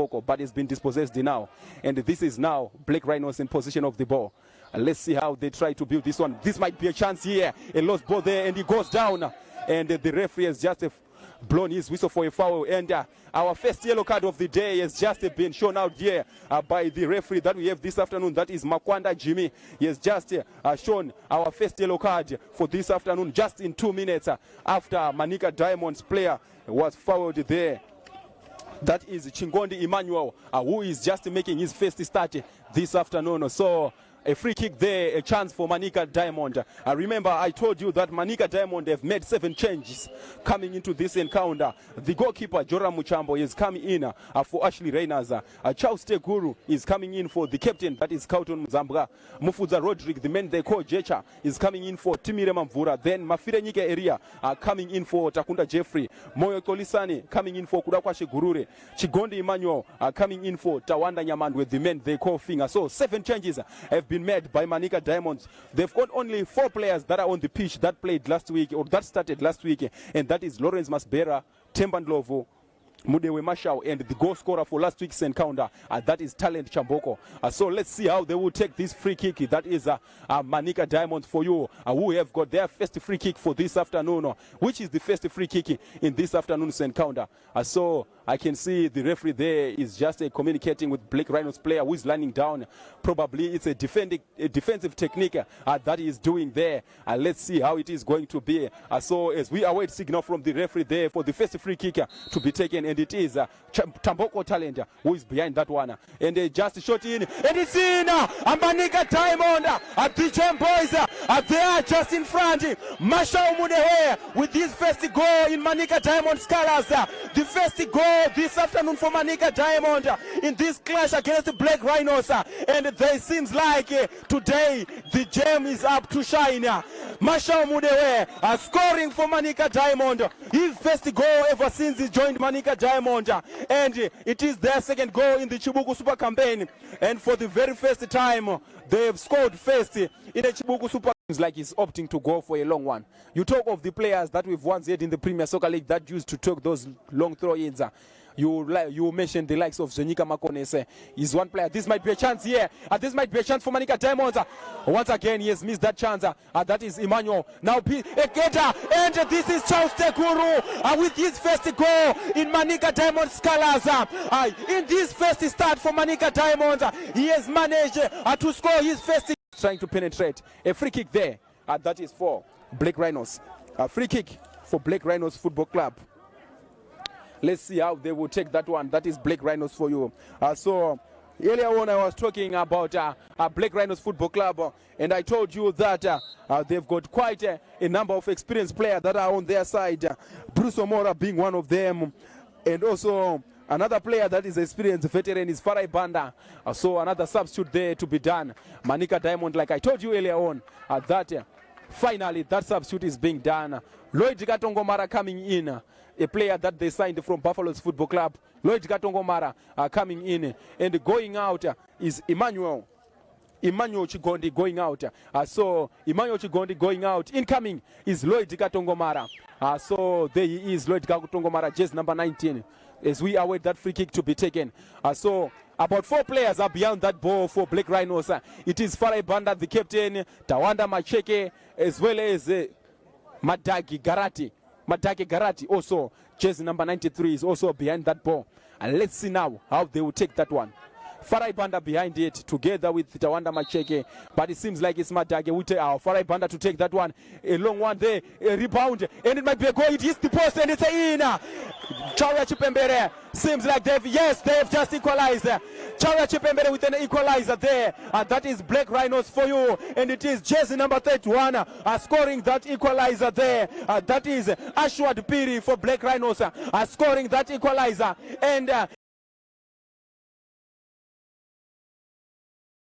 but it's been dispossessed now. And this is now Black Rhinos in possession of the ball. Let's see how they try to build this one. This might be a chance here. A lost ball there, and he goes down. And the referee has just blown his whistle for a foul. And our first yellow card of the day has just been shown out here by the referee that we have this afternoon. That is Makwanda Jimmy. He has just shown our first yellow card for this afternoon, just in 2 minutes after Manica Diamonds player was fouled there. That is Chingondi Emmanuel, who is just making his first start this afternoon. So a free kick there, a chance for Manica Diamond. Remember, I told you that Manica Diamond have made 7 changes coming into this encounter. The goalkeeper, Joram Muchambo, is coming in for Ashley Rhinos. Charles Teguru is coming in for the captain, that is Kauton Mzambra. Mufuza Rodrigue, the man they call Jecha, is coming in for Timire Mamvura. Then Mafire Nyike Area coming in for Takunda Jeffrey. Moyo Kolisani coming in for Kudakwashe Gurure. Chigondi Emmanuel coming in for Tawanda Nyamandwe, the men they call Finger. So 7 changes have been made by Manica Diamonds. They've got only 4 players that are on the pitch that played last week, or that started last week, and that is Lawrence Masbera, Tembandlovo, Mudewe Mashau, and the goal scorer for last week's encounter, that is Talent Chamboko. So let's see how they will take this free kick. That is Manica Diamonds for you, who have got their first free kick for this afternoon, which is the first free kick in this afternoon's encounter. So I can see the referee there is just communicating with Black Rhinos player who is lying down. Probably it's a defensive technique that he is doing there. Let's see how it is going to be. So as we await signal from the referee there for the first free kick to be taken, and it is Tamboko Talent who is behind that one. And they just shot in, and it's in. Manica Diamond, the Gem Boys, they are just in front. Mashao Mudewe with his first goal in Manica Diamond's colors. The first goal this afternoon for Manica Diamond in this clash against the Black Rhinos. And it seems like today the gem is up to shine. Mashao Mudewe scoring for Manica Diamond. His first goal ever since he joined Manica Diamond. And it is their second goal in the Chibuku Super Campaign. And for the very first time, they have scored first in the Chibuku Super. It's like he's opting to go for a long one. You talk of the players that we've once had in the Premier Soccer League that used to take those long throw-ins. You mentioned the likes of Zenika Makonese. He's one player. This might be a chance here. This might be a chance for Manica Diamonds. Once again, he has missed that chance. That is Emmanuel. Now, Eketa. And this is Charles Tekuru with his first goal in Manica Diamonds colors. In this first start for Manica Diamonds, he has managed to score his first. Trying to penetrate. A free kick there. That is for Black Rhinos. A free kick for Black Rhinos Football Club. Let's see how they will take that one. That is Black Rhinos for you. So earlier on I was talking about Black Rhinos Football Club, and I told you that they've got quite a number of experienced players that are on their side. Bruce Omora being one of them, and also another player that is experienced veteran is Farai Banda. So another substitute there to be done. Manica Diamond, like I told you earlier on, that finally that substitute is being done. Lloyd Gatongomara coming in, a player that they signed from Buffalo's Football Club. Lloyd Gatongomara coming in, and going out is Emmanuel Chigondi going out. So Emmanuel Chigondi going out. Incoming is Lloyd Gatongomara. So there he is, Lloyd Gatongomara, jersey number 19. As we await that free kick to be taken. So about 4 players are beyond that ball for Black Rhinos. It is Farai Banda, the captain, Tawanda Macheke, as well as Madagi Garati also, jersey number 93 is also behind that ball. And let's see now how they will take that one. Farai Banda behind it together with Tawanda Macheke, but it seems like it's Madage with Farai Banda to take that one. A long one there, a rebound, and it might be a goal. It hits the post and it's in. Chauya Chipembere seems like they've just equalized. Chauya Chipembere with an equalizer there. That is Black Rhinos for you, and it is jersey number 31 scoring that equalizer there. That is Ashwad Piri for Black Rhinos scoring that equalizer, and